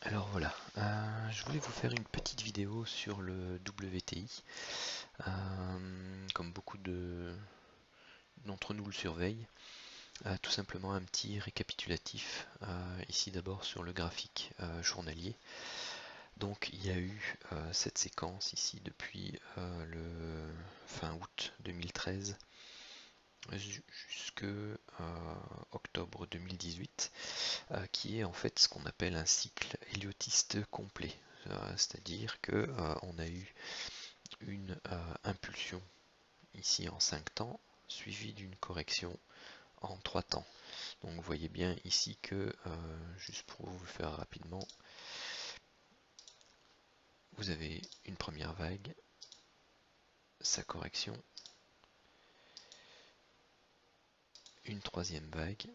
Alors voilà, je voulais vous faire une petite vidéo sur le WTI. Comme beaucoup d'entre nous le surveillent, tout simplement un petit récapitulatif ici d'abord sur le graphique journalier. Donc il y a eu cette séquence ici depuis le fin août 2013 jusque octobre 2018, qui est en fait ce qu'on appelle un cycle héliotiste complet. C'est-à-dire que on a eu une impulsion ici en 5 temps, suivie d'une correction en 3 temps. Donc vous voyez bien ici que, juste pour vous le faire rapidement, vous avez une première vague, sa correction, une troisième vague,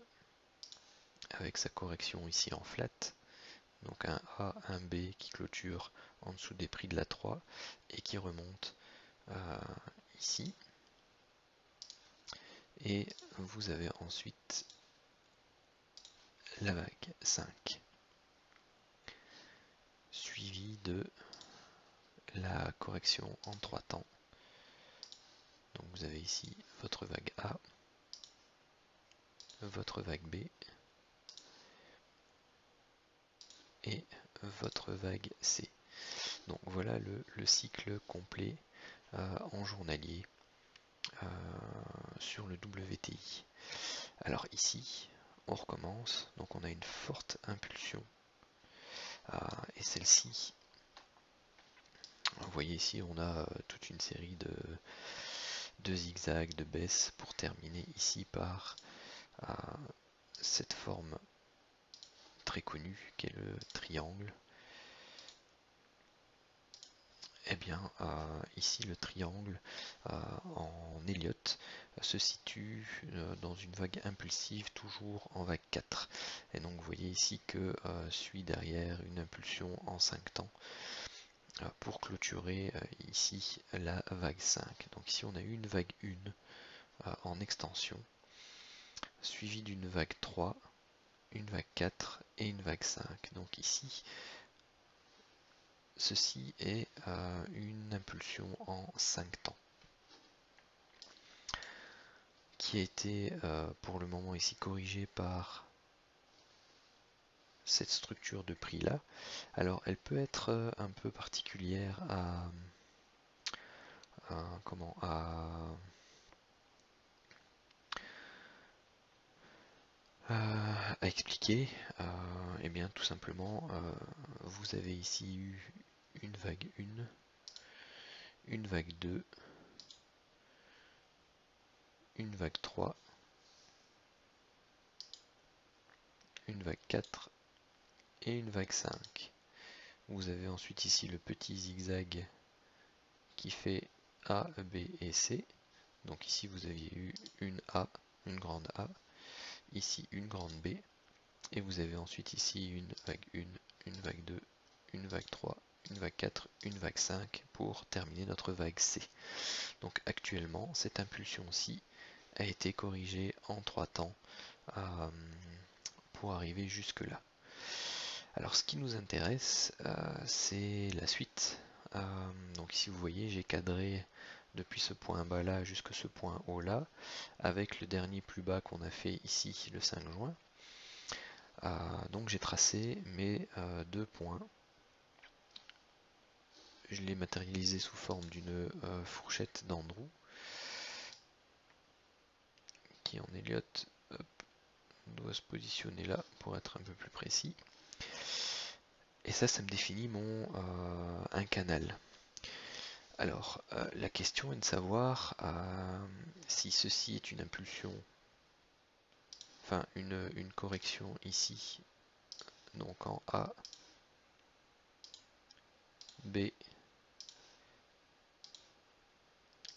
avec sa correction ici en flat, donc un A, un B qui clôture en dessous des prix de la 3 et qui remonte ici. Et vous avez ensuite la vague 5, suivie de la correction en 3 temps. Donc vous avez ici votre vague A, votre vague B et votre vague C. Donc voilà le cycle complet en journalier sur le WTI. Alors ici, on recommence, donc on a une forte impulsion et celle-ci, vous voyez ici on a toute une série de zigzags, de baisses pour terminer ici par cette forme très connue qui est le triangle. Eh bien, ici le triangle en Elliott se situe dans une vague impulsive, toujours en vague 4. Et donc vous voyez ici que suit derrière une impulsion en 5 temps pour clôturer ici la vague 5. Donc ici on a eu une vague 1 en extension, suivie d'une vague 3, une vague 4 et une vague 5. Donc ici, ceci est une impulsion en 5 temps, qui a été pour le moment ici corrigée par cette structure de prix là. Alors elle peut être un peu particulière à expliquer. Et bien tout simplement vous avez ici eu une vague 1, une vague 2, une vague 3, une vague 4 et une vague 5. Vous avez ensuite ici le petit zigzag qui fait A, B et C. Donc ici vous aviez eu une A, une grande A, ici une grande B, et vous avez ensuite ici une vague 1, une vague 2, une vague 3, une vague 4, une vague 5 pour terminer notre vague C. Donc actuellement cette impulsion-ci a été corrigée en 3 temps pour arriver jusque là. Alors ce qui nous intéresse, c'est la suite. Donc ici vous voyez, j'ai cadré depuis ce point bas là jusqu'à ce point haut là, avec le dernier plus bas qu'on a fait ici le 5 juin. Donc j'ai tracé mes deux points. Je l'ai matérialisé sous forme d'une fourchette d'Andrew, qui en Elliott doit se positionner là pour être un peu plus précis. Et ça me définit mon un canal. Alors, la question est de savoir si ceci est une impulsion, enfin une correction ici, donc en A, B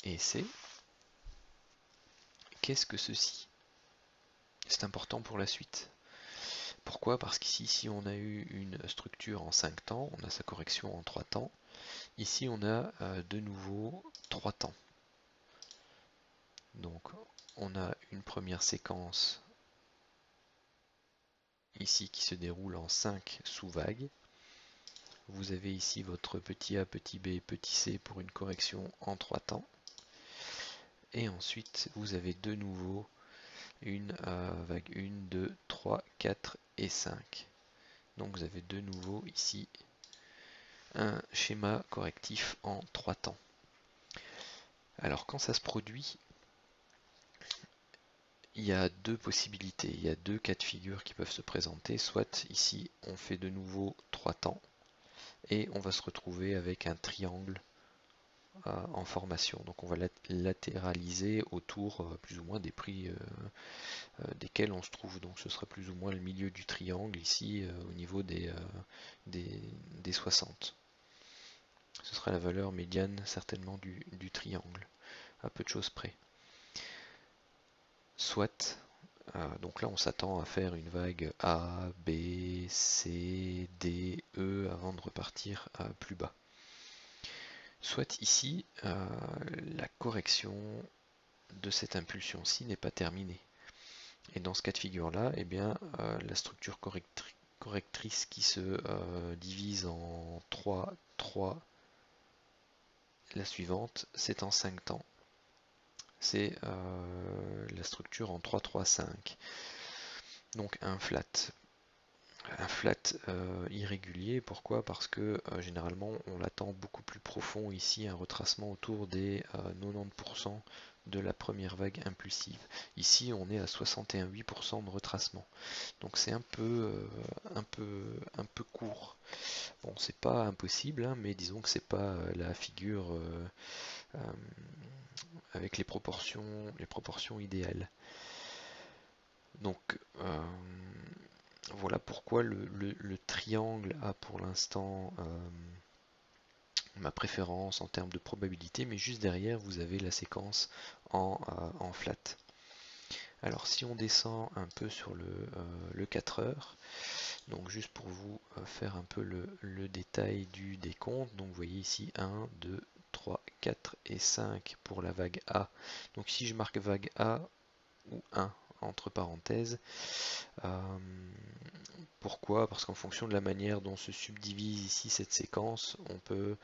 et C. Qu'est-ce que ceci? C'est important pour la suite. Pourquoi? Parce qu'ici, si on a eu une structure en 5 temps, on a sa correction en 3 temps. Ici, on a de nouveau 3 temps. Donc, on a une première séquence ici qui se déroule en 5 sous-vagues. vous avez ici votre petit a, petit b, petit c pour une correction en 3 temps. Et ensuite, vous avez de nouveau une vague 1, 2, 3, 4 et 5. Donc vous avez de nouveau ici un schéma correctif en 3 temps. Alors quand ça se produit, il y a deux possibilités, il y a deux cas de figure qui peuvent se présenter. Soit ici on fait de nouveau 3 temps et on va se retrouver avec un triangle en formation. Donc on va latéraliser autour plus ou moins des prix desquels on se trouve. Donc ce sera plus ou moins le milieu du triangle ici au niveau des 60. Ce sera la valeur médiane certainement du triangle, à peu de choses près. Soit, donc là on s'attend à faire une vague A, B, C, D, E avant de repartir plus bas. Soit ici, la correction de cette impulsion-ci n'est pas terminée. Et dans ce cas de figure-là, eh bien, la structure correctrice qui se divise en 3, 3, la suivante, c'est en 5 temps. C'est la structure en 3, 3, 5. Donc un flat. Un flat irrégulier, pourquoi? Parce que généralement on l'attend beaucoup plus profond ici, un retracement autour des 90% de la première vague impulsive. Ici on est à 61,8% de retracement. Donc c'est un peu court. Bon, c'est pas impossible, hein, mais disons que c'est pas la figure avec les proportions idéales. Donc voilà pourquoi le triangle a pour l'instant ma préférence en termes de probabilité, mais juste derrière vous avez la séquence en flat. Alors si on descend un peu sur le 4 heures, donc juste pour vous faire un peu le détail du décompte, donc vous voyez ici 1, 2, 3, 4 et 5 pour la vague A. Donc si je marque vague A ou 1 entre parenthèses, pourquoi? Parce qu'en fonction de la manière dont se subdivise ici cette séquence, on peut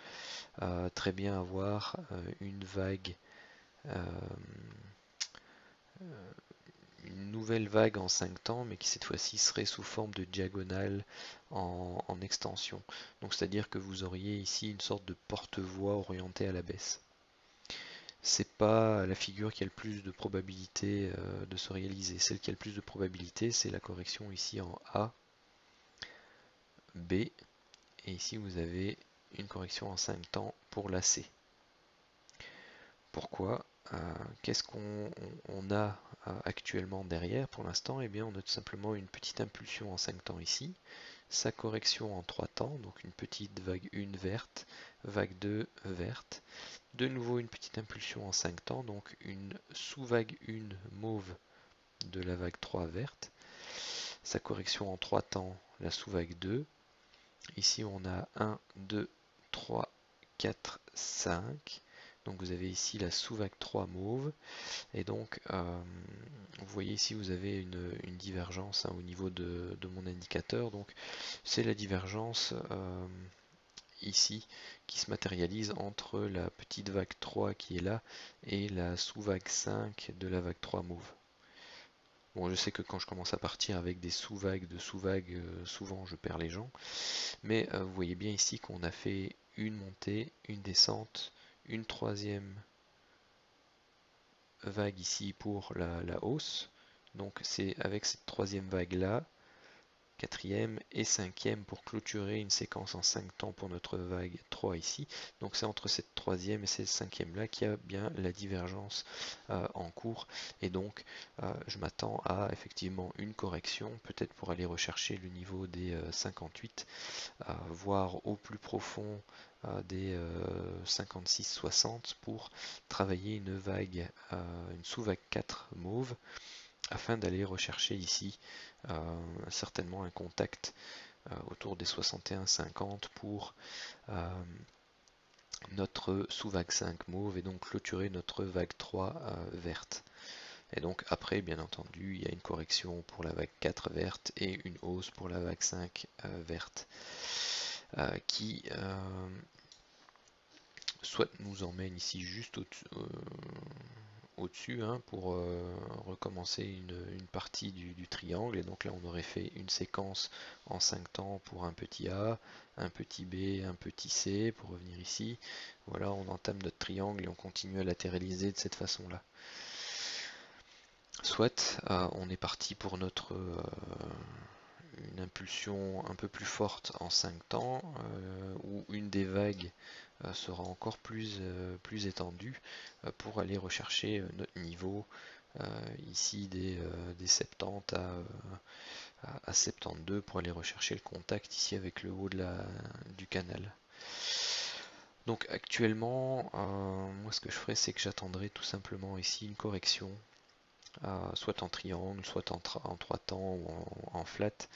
très bien avoir une vague, une nouvelle vague en 5 temps, mais qui cette fois-ci serait sous forme de diagonale en extension. Donc c'est-à-dire que vous auriez ici une sorte de porte-voie orientée à la baisse. C'est pas la figure qui a le plus de probabilité de se réaliser. Celle qui a le plus de probabilité, c'est la correction ici en A, B, et ici vous avez une correction en 5 temps pour la C. Pourquoi? Qu'est-ce qu'on a actuellement derrière pour l'instant? Eh bien on a tout simplement une petite impulsion en 5 temps ici, sa correction en 3 temps, donc une petite vague 1 verte, vague 2 verte, de nouveau une petite impulsion en 5 temps, donc une sous-vague 1 mauve de la vague 3 verte, sa correction en 3 temps, la sous-vague 2, ici on a 1, 2, 3, 4, 5, donc vous avez ici la sous-vague 3 mauve, et donc vous voyez ici vous avez une divergence au niveau de mon indicateur, donc c'est la divergence ici qui se matérialise entre la petite vague 3 qui est là et la sous-vague 5 de la vague 3 mauve. Bon, je sais que quand je commence à partir avec des sous-vagues de sous-vagues, souvent je perds les gens, mais vous voyez bien ici qu'on a fait une montée, une descente, une troisième vague ici pour la hausse. Donc c'est avec cette troisième vague là, quatrième et cinquième pour clôturer une séquence en 5 temps pour notre vague 3 ici. Donc c'est entre cette troisième et cette cinquième là qu'il y a bien la divergence en cours. Et donc je m'attends à effectivement une correction, peut-être pour aller rechercher le niveau des 58, voire au plus profond des 56-60 pour travailler une vague, une sous-vague 4 mauve, afin d'aller rechercher ici certainement un contact autour des 61-50 pour notre sous-vague 5 mauve et donc clôturer notre vague 3 verte. Et donc après, bien entendu, il y a une correction pour la vague 4 verte et une hausse pour la vague 5 verte. qui soit nous emmène ici juste au-dessus hein, pour recommencer une partie du triangle. Et donc là, on aurait fait une séquence en 5 temps pour un petit A, un petit B, un petit C, pour revenir ici. Voilà, on entame notre triangle et on continue à latéraliser de cette façon-là. Soit on est parti pour notre une impulsion un peu plus forte en 5 temps, où une des vagues sera encore plus étendue pour aller rechercher notre niveau ici des 70 à 72 pour aller rechercher le contact ici avec le haut du canal. Donc actuellement, moi ce que je ferai c'est que j'attendrai tout simplement ici une correction, soit en triangle, soit en 3 temps ou en flat,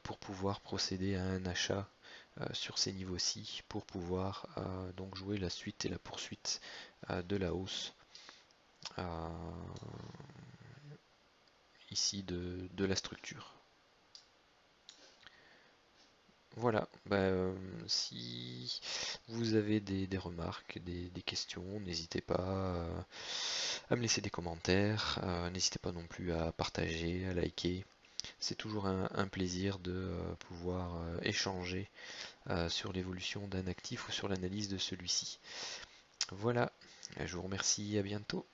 pour pouvoir procéder à un achat sur ces niveaux-ci, pour pouvoir donc jouer la suite et la poursuite de la hausse ici de la structure. Voilà, si vous avez des remarques, des questions, n'hésitez pas à me laisser des commentaires, n'hésitez pas non plus à partager, à liker. C'est toujours un plaisir de pouvoir échanger sur l'évolution d'un actif ou sur l'analyse de celui-ci. Voilà, je vous remercie, à bientôt.